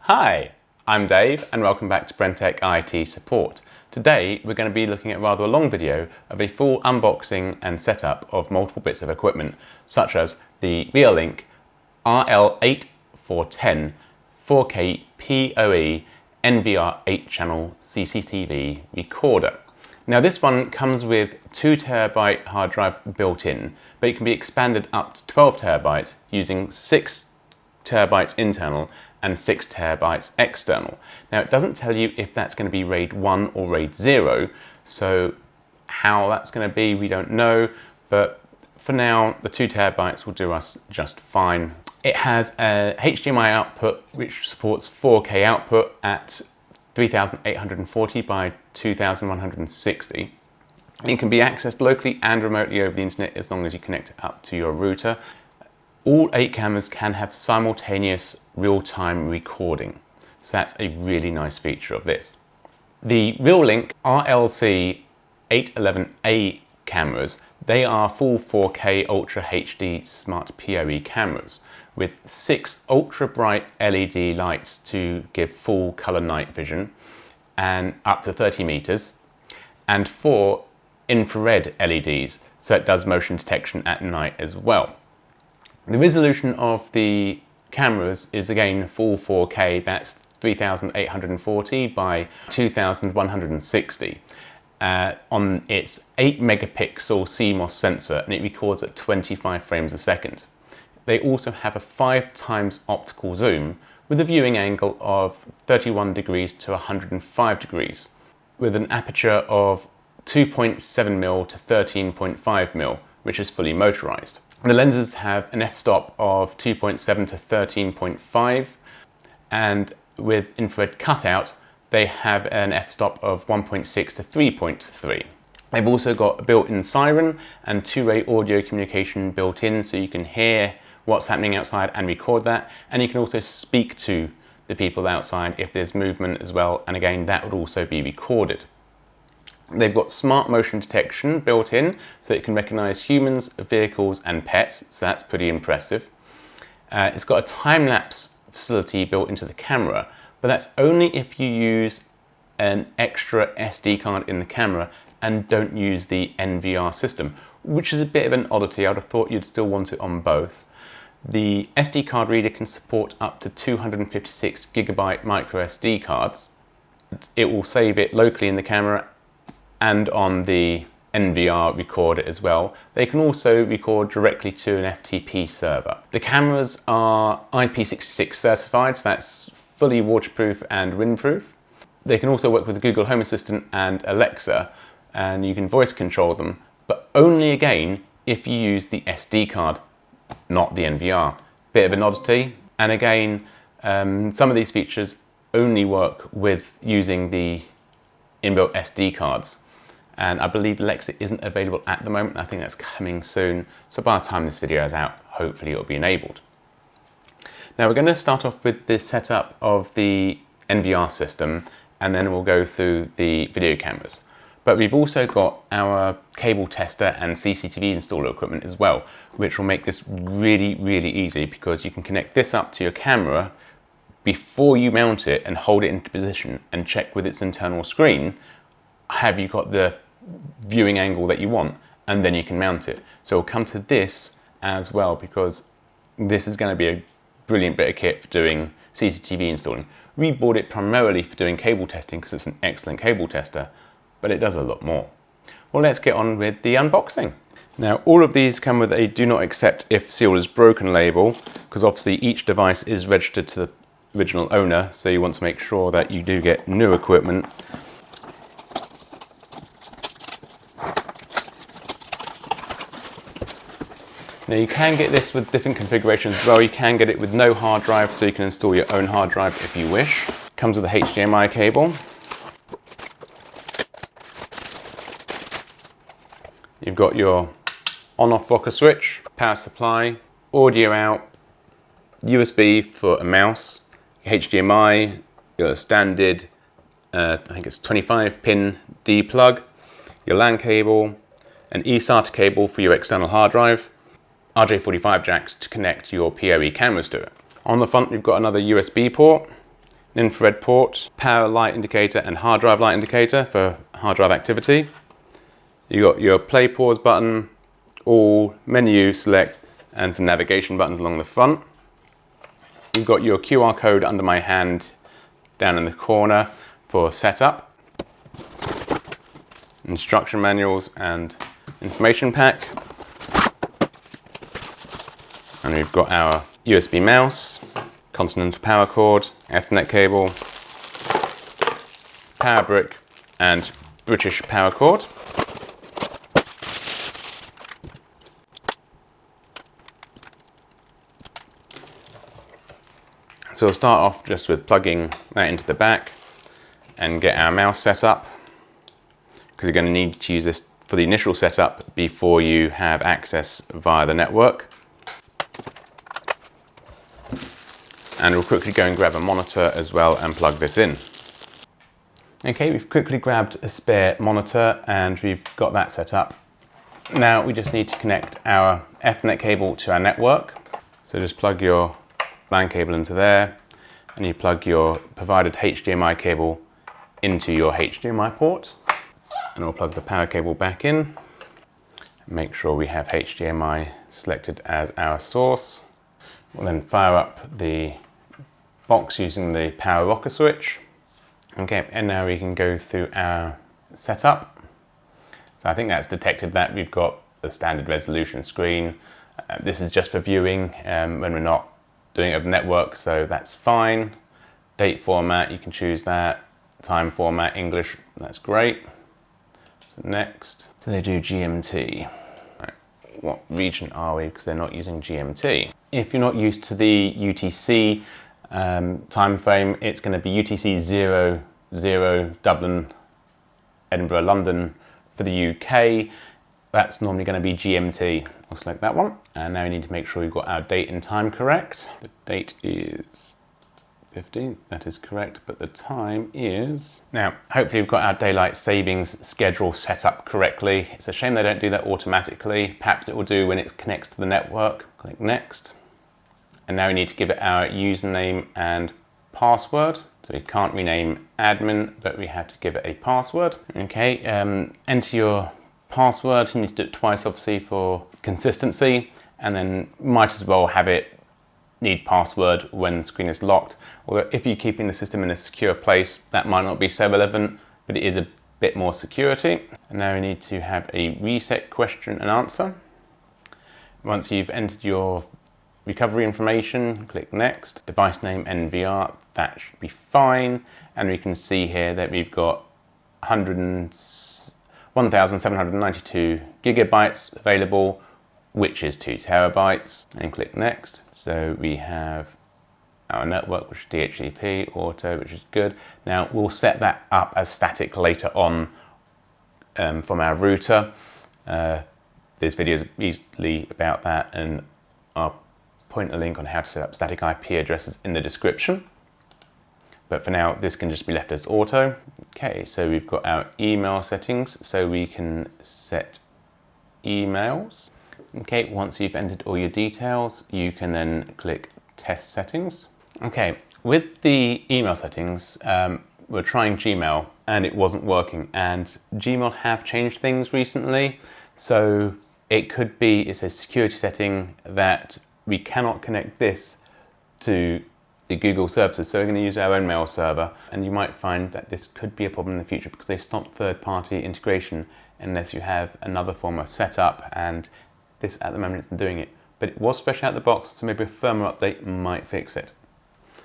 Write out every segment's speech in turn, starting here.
Hi, I'm Dave and welcome back to Brentech IT Support. Today we're going to be looking at rather a long video of a full unboxing and setup of multiple bits of equipment such as the Reolink RLC 811A 4K PoE NVR 8-channel CCTV recorder. Now this one comes with 2 TB hard drive built in, but it can be expanded up to 12 TB using 6 TB internal and 6 TB external. Now it doesn't tell you if that's going to be RAID 1 or RAID 0, so how that's going to be we don't know, but for now the 2 TB will do us just fine. It has a HDMI output which supports 4K output at 3840 by 2160. It can be accessed locally and remotely over the internet as long as you connect it up to your router. All 8 cameras can have simultaneous real-time recording, so that's a really nice feature of this. The Reolink RLC 811A cameras, they are full 4K Ultra HD Smart PoE cameras with 6 ultra bright LED lights to give full color night vision and up to 30 meters, and 4 infrared LEDs, so it does motion detection at night as well. The resolution of the cameras is again full 4K, that's 3840 by 2160 on its 8 megapixel CMOS sensor, and it records at 25 frames a second. They also have a 5 times optical zoom with a viewing angle of 31 degrees to 105 degrees with an aperture of 2.7mm to 13.5mm, which is fully motorized. The lenses have an f-stop of 2.7 to 13.5, and with infrared cutout they have an f-stop of 1.6 to 3.3. They've also got a built-in siren and two-way audio communication built in, so you can hear what's happening outside and record that, and you can also speak to the people outside if there's movement as well, and again that would also be recorded. They've got smart motion detection built in, so it can recognize humans, vehicles and pets, so that's pretty impressive. It's got a time-lapse facility built into the camera, but that's only if you use an extra SD card in the camera and don't use the NVR system, which is a bit of an oddity. I would have thought you'd still want it on both. The SD card reader can support up to 256 GB micro SD cards. It will save it locally in the camera and on the NVR recorder as well. They can also record directly to an FTP server. The cameras are IP66 certified, so that's fully waterproof and windproof. They can also work with Google Home Assistant and Alexa, and you can voice control them, but only again if you use the SD card, not the NVR. Bit of an oddity, and again some of these features only work with using the inbuilt SD cards, and I believe Alexa isn't available at the moment. I think that's coming soon, so by the time this video is out hopefully it will be enabled. Now we're going to start off with the setup of the NVR system, and then we'll go through the video cameras. But we've also got our cable tester and CCTV installer equipment as well, which will make this really easy, because you can connect this up to your camera before you mount it and hold it into position and check with its internal screen, have you got the viewing angle that you want, and then you can mount it. So we'll come to this as well, because this is going to be a brilliant bit of kit for doing CCTV installing. We bought it primarily for doing cable testing because it's an excellent cable tester, but it does a lot more. Well, let's get on with the unboxing. Now, all of these come with a do not accept if seal is broken label, because obviously each device is registered to the original owner, so you want to make sure that you do get new equipment. Now you can get this with different configurations as well. You can get it with no hard drive, so you can install your own hard drive if you wish. Comes with a HDMI cable. You've got your on-off rocker switch, power supply, audio out, USB for a mouse, HDMI, your standard, I think it's 25 pin D plug, your LAN cable, an eSATA cable for your external hard drive, RJ45 jacks to connect your PoE cameras to it. On the front, you've got another USB port, an infrared port, power light indicator and hard drive light indicator for hard drive activity. You got your play pause button, all, menu, select, and some navigation buttons along the front. You've got your QR code under my hand down in the corner for setup, instruction manuals and information pack. And we've got our USB mouse, Continental power cord, Ethernet cable, power brick and British power cord. So we'll start off just with plugging that into the back and get our mouse set up, because you're going to need to use this for the initial setup before you have access via the network. And we'll quickly go and grab a monitor as well and plug this in. Okay, we've quickly grabbed a spare monitor and we've got that set up. Now we just need to connect our Ethernet cable to our network. So just plug your LAN cable into there and you plug your provided HDMI cable into your HDMI port. And we'll plug the power cable back in. Make sure we have HDMI selected as our source. We'll then fire up the box using the power rocker switch. Okay, and now we can go through our setup. So I think that's detected that we've got the standard resolution screen. This is just for viewing when we're not doing it over network, so that's fine. Date format, you can choose that. Time format, English, that's great. So next, do they do GMT? Right. What region are we? Because they're not using GMT. If you're not used to the UTC time frame, it's going to be UTC 00 Dublin, Edinburgh, London for the UK. That's normally going to be GMT. I'll select that one. And now we need to make sure we've got our date and time correct. The date is 15th, that is correct, but the time is... Now, hopefully we've got our daylight savings schedule set up correctly. It's a shame they don't do that automatically. Perhaps it will do when it connects to the network. Click next. And now we need to give it our username and password. So we can't rename admin, but we have to give it a password. Okay, enter your password. You need to do it twice, obviously, for consistency. And then might as well have it need password when the screen is locked. Or if you're keeping the system in a secure place, that might not be so relevant, but it is a bit more security. And now we need to have a reset question and answer. Once you've entered your recovery information, click next. Device name NVR, that should be fine. And we can see here that we've got 1,792 gigabytes available, which is 2 terabytes. And click next. So we have our network, which is DHCP, Outtro, which is good. Now we'll set that up as static later on from our router. There's videos easily about that, and I'll point a link on how to set up static IP addresses in the description. But for now, this can just be left as auto. Okay, so we've got our email settings, so we can set emails. Okay, once you've entered all your details, you can then click test settings. Okay, with the email settings, we're trying Gmail and it wasn't working, and Gmail have changed things recently. So it could be, it's a security setting that we cannot connect this to the Google services, so we're going to use our own mail server. And you might find that this could be a problem in the future because they stop third-party integration unless you have another form of setup, and this at the moment isn't doing it. But it was fresh out the box, so maybe a firmware update might fix it.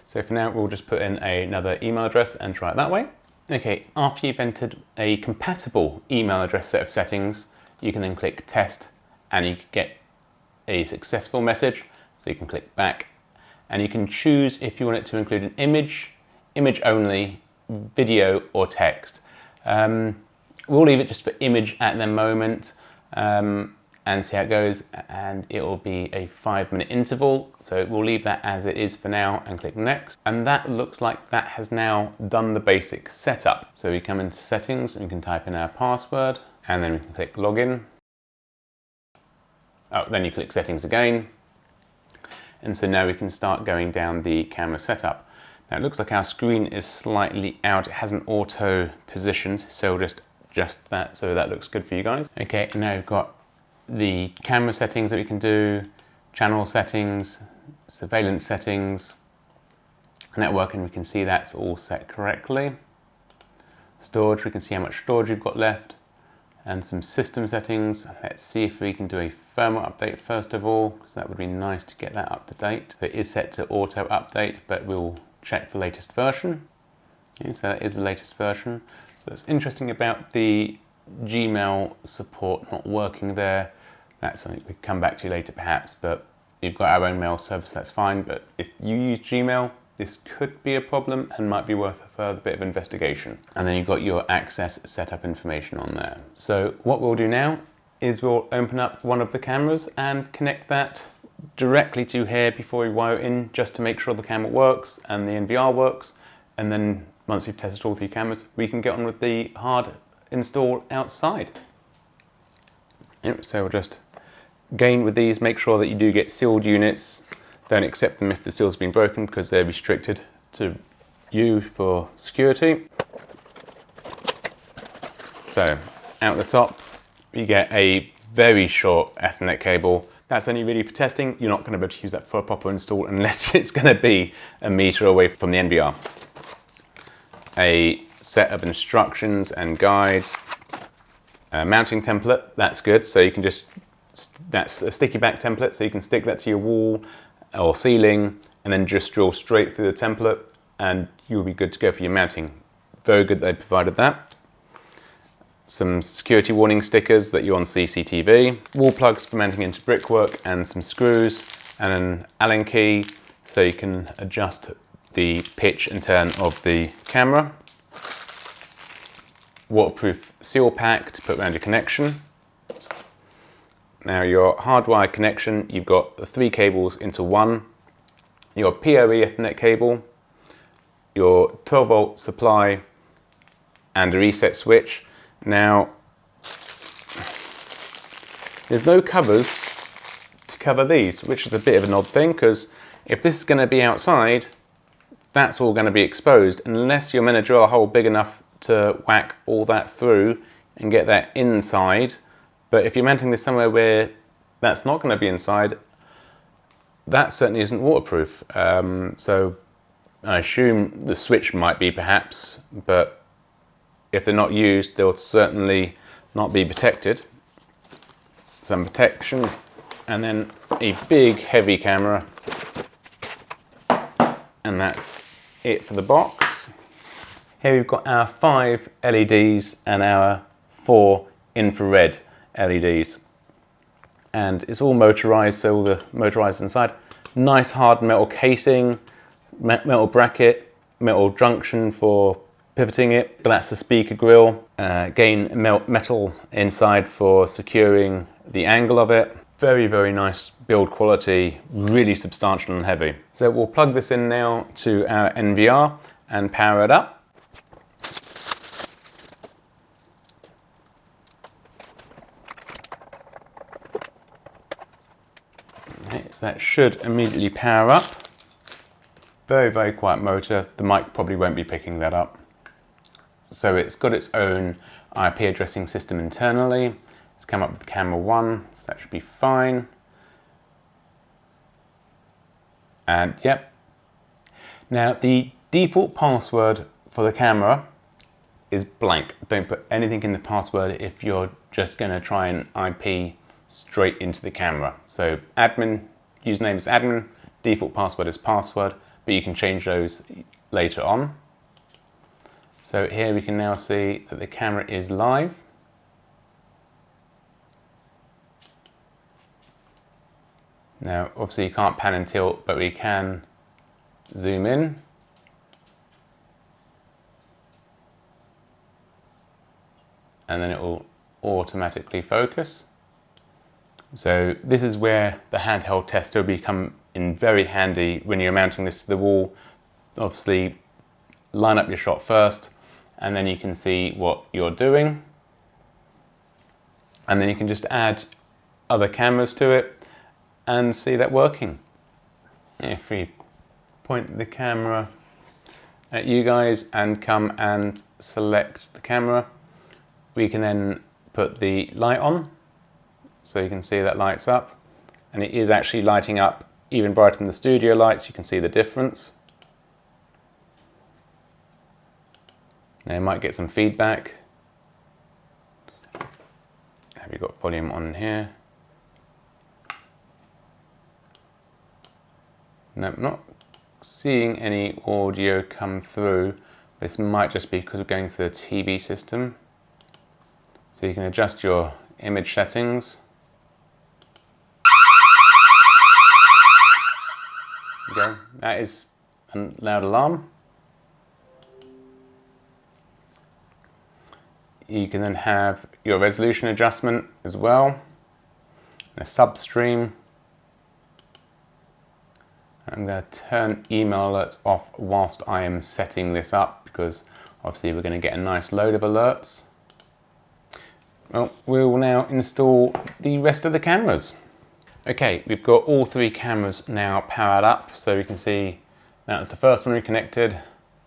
So for now, we'll just put in another email address and try it that way. Okay, after you've entered a compatible email address set of settings, you can then click test and you can get a successful message. So you can click back and you can choose if you want it to include an image, image only, video or text. We'll leave it just for image at the moment and see how it goes, and it will be a 5-minute interval. So we'll leave that as it is for now and click next. And that looks like that has now done the basic setup. So we come into settings and we can type in our password and then we can click login. Oh, then you click settings again. And so now we can start going down the camera setup. Now it looks like our screen is slightly out. It hasn't auto positioned, so we'll just adjust that so that looks good for you guys. Okay, and now we've got the camera settings that we can do, channel settings, surveillance settings, networking, we can see that's all set correctly. Storage, we can see how much storage we've got left, and some system settings. Let's see if we can do a firmware update first of all, because that would be nice to get that up to date. So it is set to auto update, but we'll check the latest version. Okay, so that is the latest version. So that's interesting about the Gmail support not working there. That's something we can come back to later perhaps, but you've got our own mail service, that's fine. But if you use Gmail, this could be a problem and might be worth a further bit of investigation. And then you've got your access setup information on there. So what we'll do now is we'll open up one of the cameras and connect that directly to here before we wire it in, just to make sure the camera works and the NVR works. And then once we've tested all 3 cameras, we can get on with the hard install outside. Yep, so we'll just, again with these, make sure that you do get sealed units. Don't accept them if the seal's been broken, because they're restricted to you for security. So out the top, you get a very short Ethernet cable. That's only really for testing. You're not going to be able to use that for a proper install unless it's going to be a meter away from the NVR. A set of instructions and guides. A mounting template, that's good. So you can just, that's a sticky back template, so you can stick that to your wall or ceiling and then just drill straight through the template and you'll be good to go for your mounting. Very good they provided that. Some security warning stickers that you're on CCTV, wall plugs for mounting into brickwork, and some screws and an Allen key so you can adjust the pitch and turn of the camera. Waterproof seal pack to put around your connection. Now your hardwired connection, you've got 3 cables into one. Your PoE Ethernet cable, your 12 volt supply and a reset switch. Now, there's no covers to cover these, which is a bit of an odd thing, because if this is going to be outside, that's all going to be exposed, unless you're meant to drill a hole big enough to whack all that through and get that inside. But if you're mounting this somewhere where that's not going to be inside, that certainly isn't waterproof. So I assume the switch might be perhaps, but if they're not used, they'll certainly not be protected. Some protection, and then a big heavy camera, and that's it for the box. Here we've got our 5 LEDs and our 4 infrared LEDs, and it's all motorized, so all the motorized inside. Nice hard metal casing, metal bracket, metal junction for pivoting it, but that's the speaker grill. Again, metal inside for securing the angle of it. Very, very nice build quality, really substantial and heavy. So we'll plug this in now to our NVR and power it up. Okay, so that should immediately power up. Very, very quiet motor. The mic probably won't be picking that up. So it's got its own IP addressing system internally. It's come up with camera 1, so that should be fine. And yep. Now the default password for the camera is blank. Don't put anything in the password if you're just going to try and IP straight into the camera. So admin, username is admin, default password is password, but you can change those later on. So here we can now see that the camera is live. Now obviously you can't pan and tilt, but we can zoom in. And then it will automatically focus. So this is where the handheld tester will become in very handy when you're mounting this to the wall. Obviously line up your shot first, and then you can see what you're doing. And then you can just add other cameras to it and see that working. If we point the camera at you guys and come and select the camera, we can then put the light on. So you can see that lights up, and it is actually lighting up even brighter than the studio lights. You can see the difference. Now you might get some feedback. Have you got volume on here? No, I'm not seeing any audio come through. This might just be because we're going through the TV system. So you can adjust your image settings. There you go. That is a loud alarm. You can then have your resolution adjustment as well, and a substream. I'm going to turn email alerts off whilst I am setting this up, because obviously we're going to get a nice load of alerts. Well, we'll now install the rest of the cameras. Okay, we've got all three cameras now powered up, so we can see that's the first one we connected,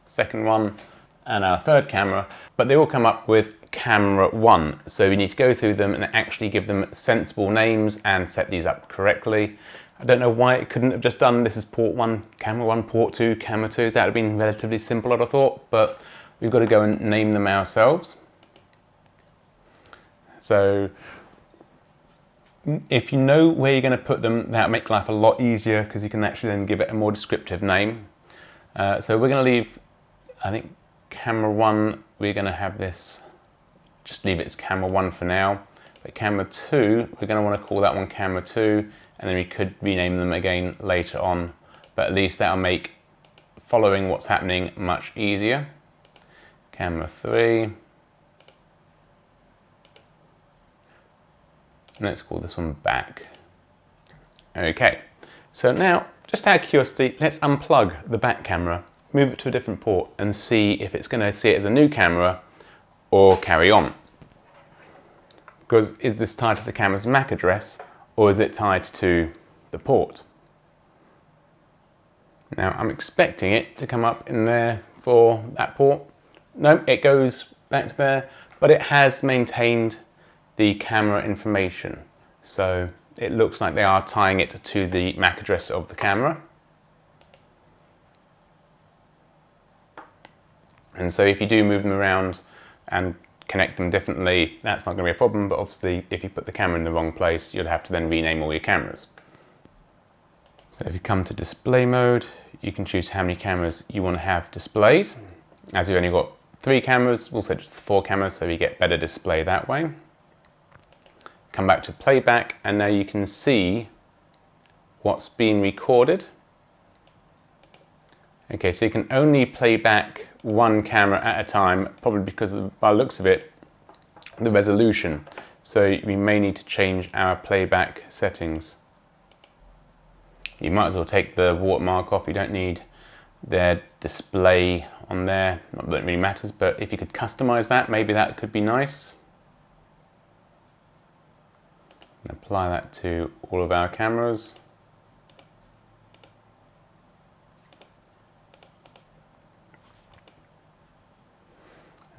second one, and our third camera, but they all come up with camera 1, so we need to go through them and actually give them sensible names and set these up correctly. I don't know why it couldn't have just done this is port 1, camera 1, port 2, camera 2. That would have been relatively simple, I'd have thought, but we've got to go and name them ourselves. So if you know where you're going to put them, that'll make life a lot easier, because you can actually then give it a more descriptive name. So we're going to leave, I think, camera 1, we're going to have this, just leave it as camera 1 for now. But camera 2, we're going to want to call that one camera 2, and then we could rename them again later on. But at least that'll make following what's happening much easier. Camera 3. And let's call this one back. Okay, so now, just out of curiosity, let's unplug the back camera, move it to a different port, and see if it's going to see it as a new camera or carry on. Because is this tied to the camera's MAC address, or is it tied to the port? Now I'm expecting it to come up in there for that port. No, it goes back to there, but it has maintained the camera information. So it looks like they are tying it to the MAC address of the camera. And so if you do move them around and connect them differently, that's not going to be a problem, but obviously if you put the camera in the wrong place, you'd have to then rename all your cameras. So if you come to display mode, you can choose how many cameras you want to have displayed. As you've only got 3 cameras, we'll set it to 4 cameras so you get better display that way. Come back to playback, and now you can see what's been recorded. Okay, so you can only play back 1 camera at a time, probably because by the looks of it, the resolution. So we may need to change our playback settings. You might as well take the watermark off. You don't need their display on there. Not that it really matters, but if you could customize that, maybe that could be nice. And apply that to all of our cameras.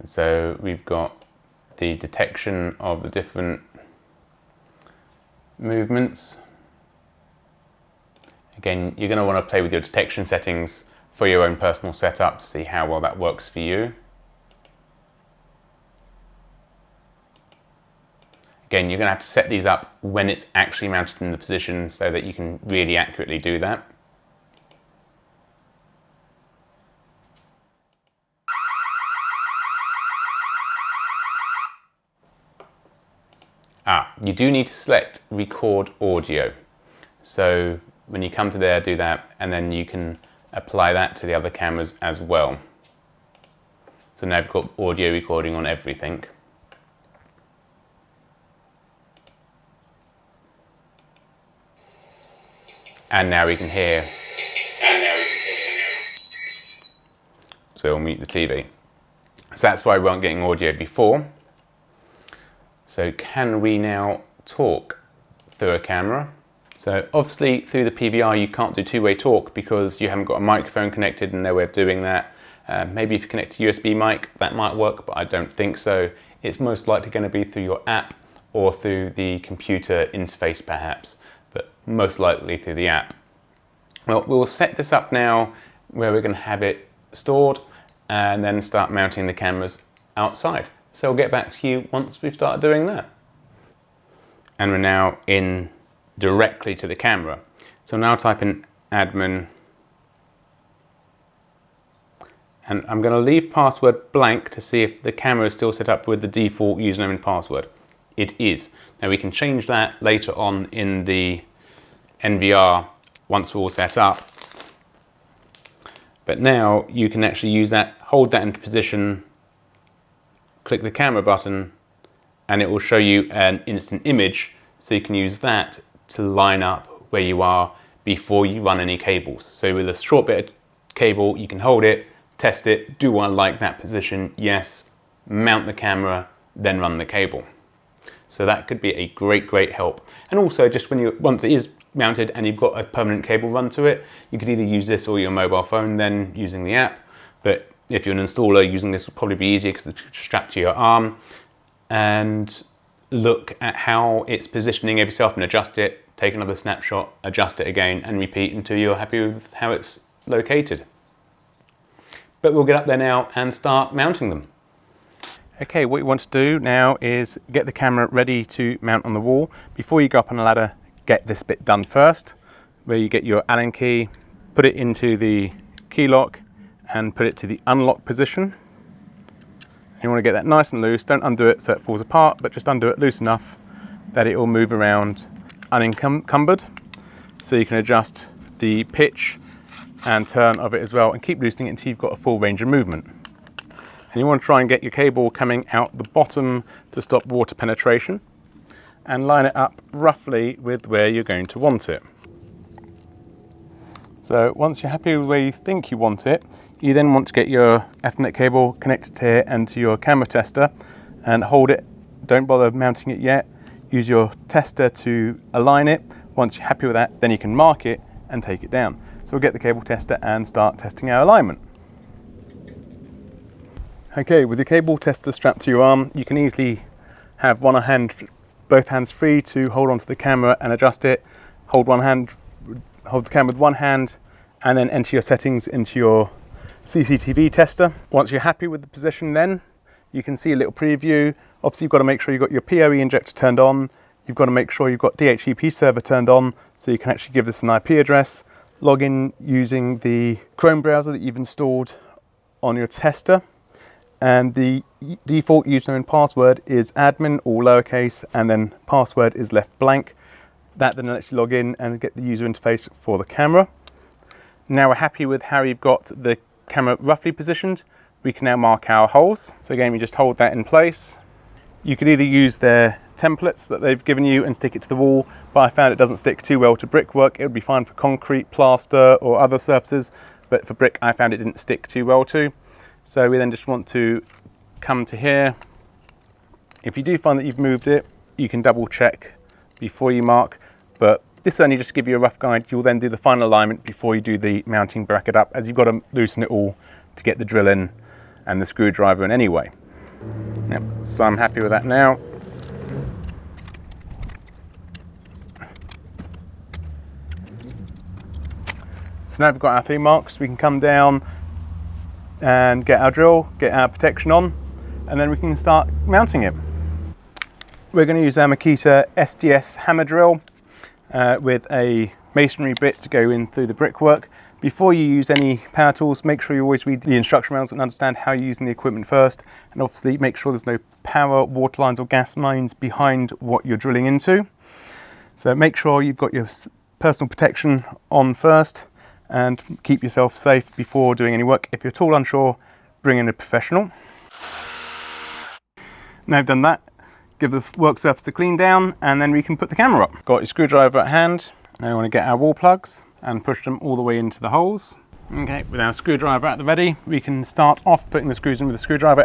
So we've got the detection of the different movements. Again, you're going to want to play with your detection settings for your own personal setup to see how well that works for you. Again, you're going to have to set these up when it's actually mounted in the position so that you can really accurately do that. You do need to select record audio. So when you come to there, do that, and then you can apply that to the other cameras as well. So now I've got audio recording on everything. And now we can hear. So we'll mute the TV. So that's why we weren't getting audio before. So can we now talk through a camera? So obviously through the PVR you can't do two-way talk because you haven't got a microphone connected and no way of doing that. Maybe if you connect a USB mic, that might work, but I don't think so. It's most likely going to be through your app or through the computer interface perhaps, but most likely through the app. Well, we'll set this up now where we're going to have it stored and then start mounting the cameras outside. So we'll get back to you once we've started doing that. And we're now in directly to the camera. So now type in admin, and I'm going to leave password blank to see if the camera is still set up with the default username and password. It is. Now we can change that later on in the NVR once we're all set up. But now you can actually use that, hold that into position, click the camera button, and it will show you an instant image, so you can use that to line up where you are before you run any cables. So with a short bit of cable, you can hold it, test it, do I like that position? Yes. Mount the camera, then run the cable. So that could be a great help. And also just once it is mounted and you've got a permanent cable run to it, you could either use this or your mobile phone then using the app. But if you're an installer, using this will probably be easier because it's strapped to your arm. And look at how it's positioning yourself and adjust it, take another snapshot, adjust it again and repeat until you're happy with how it's located. But we'll get up there now and start mounting them. Okay, what you want to do now is get the camera ready to mount on the wall. Before you go up on the ladder, get this bit done first, where you get your Allen key, put it into the key lock and put it to the unlock position. You want to get that nice and loose. Don't undo it so it falls apart, but just undo it loose enough that it will move around unencumbered. So you can adjust the pitch and turn of it as well, and keep loosening it until you've got a full range of movement. And you want to try and get your cable coming out the bottom to stop water penetration, and line it up roughly with where you're going to want it. So once you're happy with where you think you want it, you then want to get your Ethernet cable connected here and to your camera tester and hold it. Don't bother mounting it yet. Use your tester to align it. Once you're happy with that, then you can mark it and take it down. So we'll get the cable tester and start testing our alignment. Okay, with the cable tester strapped to your arm, you can easily have both hands free to hold onto the camera and adjust it. Hold the camera with one hand and then enter your settings into your CCTV tester. Once you're happy with the position, then you can see a little preview. Obviously you've got to make sure you've got your PoE injector turned on. You've got to make sure you've got DHCP server turned on so you can actually give this an IP address. Log in using the Chrome browser that you've installed on your tester. And the default username and password is admin, all lowercase, and then password is left blank. That then lets you log in and get the user interface for the camera. Now we're happy with how you've got the camera roughly positioned. We can now mark our holes. So again, we just hold that in place. You could either use their templates that they've given you and stick it to the wall, but I found it doesn't stick too well to brickwork. It would be fine for concrete, plaster, or other surfaces, but for brick, I found it didn't stick too well to. So we then just want to come to here. If you do find that you've moved it, you can double check before you mark, but this only just give you a rough guide. You'll then do the final alignment before you do the mounting bracket up, as you've got to loosen it all to get the drill in and the screwdriver in anyway. Yep, so I'm happy with that now. So now we've got our 3 marks, we can come down and get our drill, get our protection on, and then we can start mounting it. We're going to use our Makita SDS hammer drill with a masonry bit to go in through the brickwork. Before you use any power tools, make sure you always read the instruction manuals and understand how you're using the equipment first, and obviously make sure there's no power, water lines or gas lines behind what you're drilling into. So make sure you've got your personal protection on first and keep yourself safe before doing any work. If you're at all unsure, bring in a professional. Now I've done that, give the work surface a clean down, and then we can put the camera up. Got your screwdriver at hand. Now we want to get our wall plugs and push them all the way into the holes. Okay, with our screwdriver at the ready, we can start off putting the screws in with the screwdriver.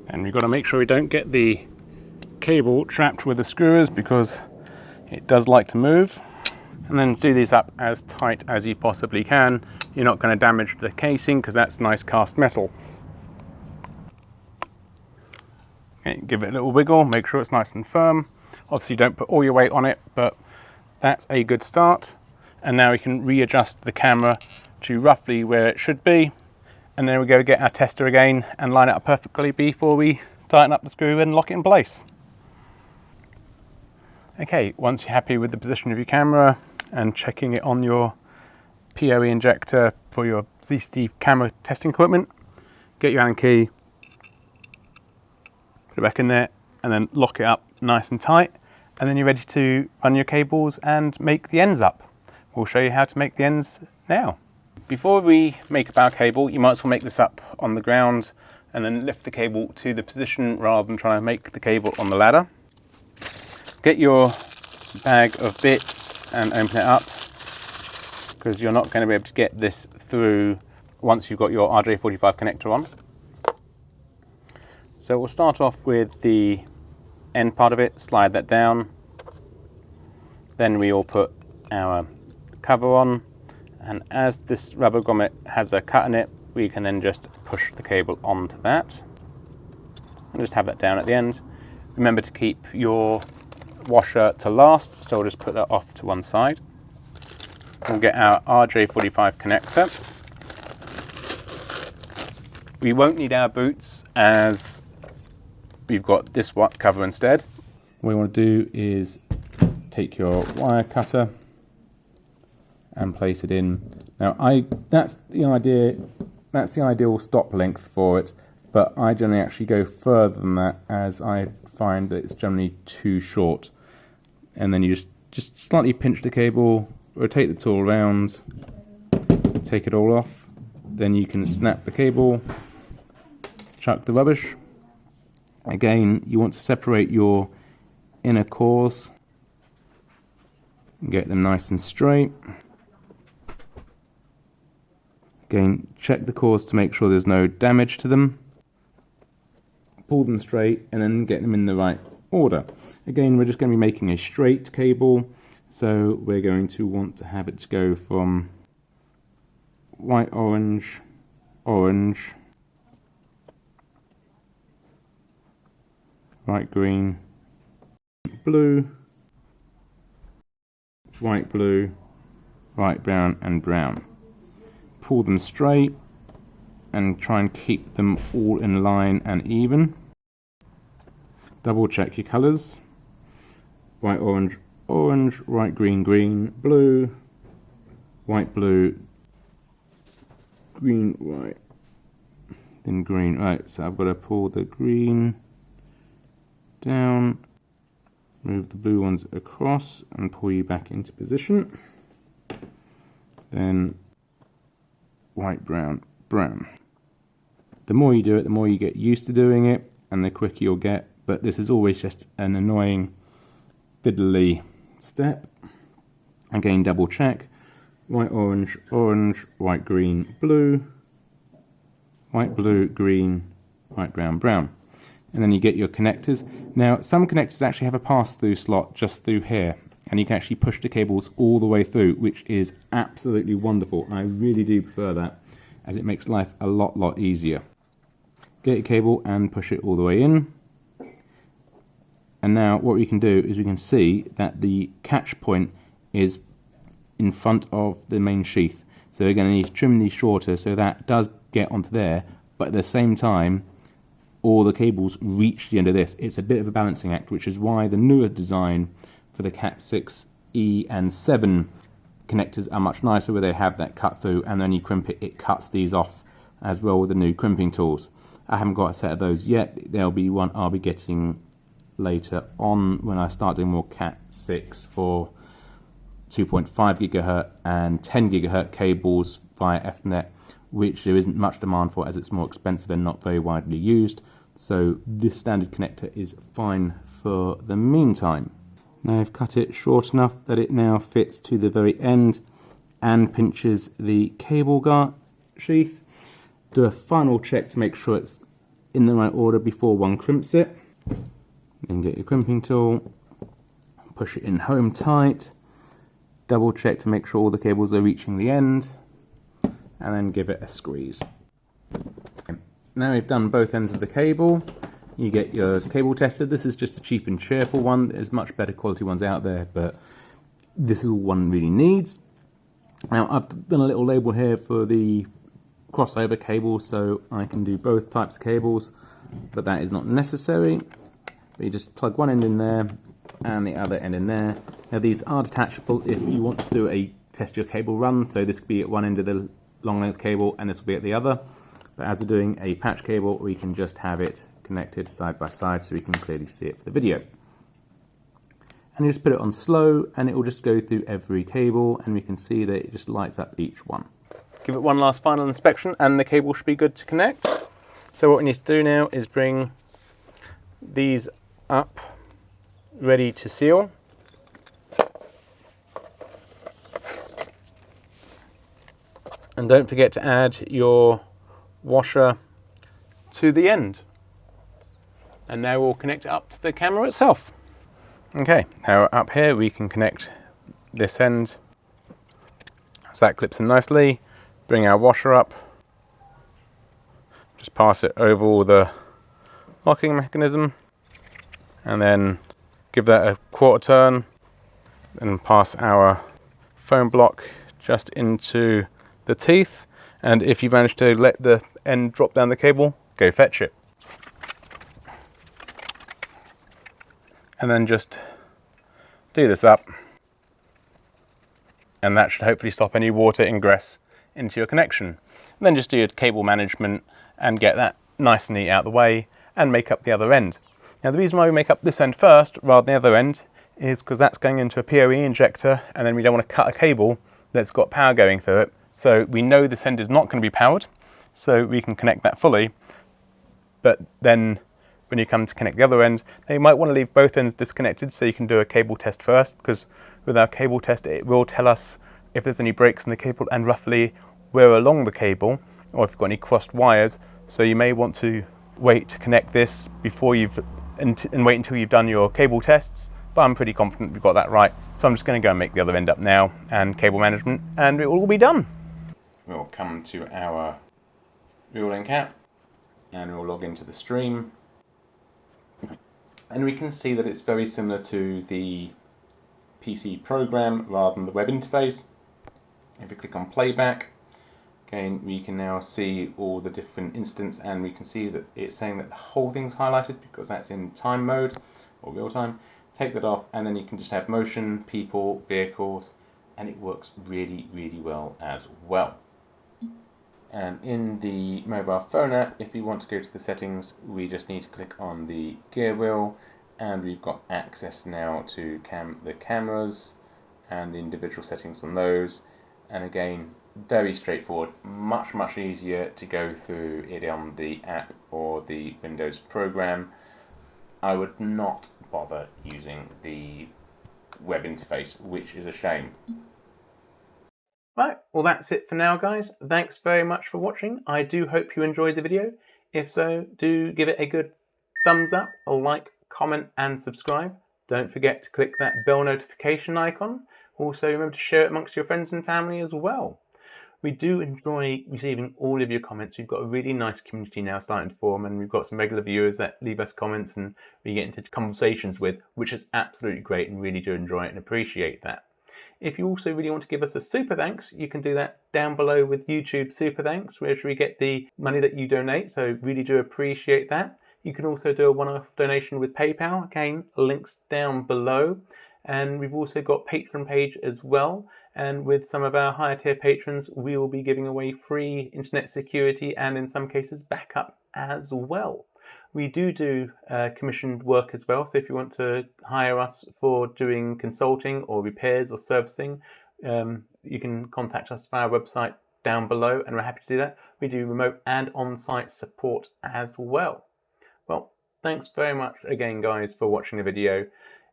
And we've got to make sure we don't get the cable trapped with the screws because it does like to move. And then do these up as tight as you possibly can. You're not going to damage the casing because that's nice cast metal. Okay, give it a little wiggle, make sure it's nice and firm. Obviously don't put all your weight on it, but that's a good start. And now we can readjust the camera to roughly where it should be. And then we go get our tester again and line it up perfectly before we tighten up the screw and lock it in place. Okay, once you're happy with the position of your camera and checking it on your PoE injector for your CCTV camera testing equipment, get your Allen key, put it back in there, and then lock it up nice and tight. And then you're ready to run your cables and make the ends up. We'll show you how to make the ends now. Before we make up our cable, you might as well make this up on the ground and then lift the cable to the position rather than trying to make the cable on the ladder. Get your bag of bits and open it up, because you're not going to be able to get this through once you've got your RJ45 connector on. So we'll start off with the end part of it, slide that down. Then we will put our cover on, and as this rubber grommet has a cut in it, we can then just push the cable onto that and just have that down at the end. Remember to keep your washer to last, so we'll just put that off to one side. We'll get our RJ45 connector. We won't need our boots as we've got this cover instead. What you want to do is take your wire cutter and place it in. Now that's the ideal stop length for it, but I generally actually go further than that, as I find that it's generally too short. And then you just slightly pinch the cable, rotate the tool around, take it all off. Then you can snap the cable, chuck the rubbish. Again, you want to separate your inner cores and get them nice and straight. Again, check the cores to make sure there's no damage to them. Pull them straight and then get them in the right order. Again, we're just going to be making a straight cable, so we're going to want to have it go from white, orange, orange, white, green, blue, white, blue, white, brown, and brown. Pull them straight and try and keep them all in line and even. Double check your colours. White, orange, orange, white, green, green, blue, white, blue, green, white, then green. Right, so I've got to pull the green down, move the blue ones across and pull you back into position. Then white, brown, brown. The more you do it, the more you get used to doing it and the quicker you'll get, but this is always just an annoying fiddly step. Again, double check. White, orange, orange, white, green, blue, white, blue, green, white, brown, brown. And then you get your connectors. Now, some connectors actually have a pass-through slot just through here, and you can actually push the cables all the way through, which is absolutely wonderful. I really do prefer that, as it makes life a lot easier. Get your cable and push it all the way in. And now what we can do is we can see that the catch point is in front of the main sheath. So we're going to need to trim these shorter so that does get onto there, but at the same time all the cables reach the end of this. It's a bit of a balancing act, which is why the newer design for the Cat 6E and 7 connectors are much nicer, where they have that cut through, and then you crimp it, it cuts these off as well with the new crimping tools. I haven't got a set of those yet. There'll be one I'll be getting later on when I start doing more Cat 6 for 2.5 GHz and 10 GHz cables via Ethernet, which there isn't much demand for as it's more expensive and not very widely used. So this standard connector is fine for the meantime. Now I've cut it short enough that it now fits to the very end and pinches the cable guard sheath. Do a final check to make sure it's in the right order before one crimps it. Then get your crimping tool, push it in home tight, double check to make sure all the cables are reaching the end, and then give it a squeeze. Now we've done both ends of the cable, you get your cable tester. This is just a cheap and cheerful one. There's much better quality ones out there, but this is all one really needs. Now I've done a little label here for the crossover cable, so I can do both types of cables, but that is not necessary. But you just plug one end in there and the other end in there. Now these are detachable if you want to do a test your cable run, so this could be at one end of the long length cable and this will be at the other. But as we're doing a patch cable, we can just have it connected side by side so we can clearly see it for the video. And you just put it on slow and it will just go through every cable, and we can see that it just lights up each one. Give it one last final inspection and the cable should be good to connect. So what we need to do now is bring these up ready to seal. And don't forget to add your washer to the end. And now we'll connect it up to the camera itself. Okay, now up here we can connect this end. So that clips in nicely. Bring our washer up. Just pass it over the locking mechanism. And then give that a quarter turn. And pass our foam block just into the teeth. And if you manage to let the end drop down the cable, go fetch it. And then just do this up, and that should hopefully stop any water ingress into your connection. And then just do your cable management and get that nice and neat out of the way and make up the other end. Now the reason why we make up this end first rather than the other end is because that's going into a PoE injector, and then we don't want to cut a cable that's got power going through it. So we know this end is not going to be powered, so we can connect that fully. But then when you come to connect the other end, now you might want to leave both ends disconnected so you can do a cable test first, because with our cable test it will tell us if there's any breaks in the cable and roughly where along the cable, or if you've got any crossed wires. So you may want to wait to connect this before and wait until you've done your cable tests, but I'm pretty confident we've got that right. So I'm just going to go and make the other end up now and cable management, and it will all be done. We'll come to our Reolink app and we'll log into the stream. And we can see that it's very similar to the PC program rather than the web interface. If we click on playback, again we can now see all the different instances, and we can see that it's saying that the whole thing's highlighted because that's in time mode or real time. Take that off and then you can just have motion, people, vehicles, and it works really, really well as well. And in the mobile phone app, if you want to go to the settings, we just need to click on the gear wheel, and we've got access now to the cameras and the individual settings on those. And again, very straightforward, much easier to go through it on the app or the Windows program. I would not bother using the web interface, which is a shame. Right, well that's it for now guys. Thanks very much for watching. I do hope you enjoyed the video. If so, do give it a good thumbs up, a like, comment and subscribe. Don't forget to click that bell notification icon. Also remember to share it amongst your friends and family as well. We do enjoy receiving all of your comments. We've got a really nice community now starting to form, and we've got some regular viewers that leave us comments and we get into conversations with, which is absolutely great, and really do enjoy it and appreciate that. If you also really want to give us a super thanks, you can do that down below with YouTube super thanks, where we get the money that you donate, so really do appreciate that. You can also do a one-off donation with PayPal, again, links down below. And we've also got Patreon page as well, and with some of our higher tier patrons we will be giving away free internet security and in some cases backup as well. We do commissioned work as well, so if you want to hire us for doing consulting or repairs or servicing, you can contact us via our website down below, and we're happy to do that. We do remote and on-site support as well. Well, thanks very much again guys for watching the video,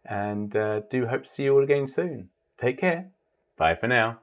and do hope to see you all again soon. Take care. Bye for now.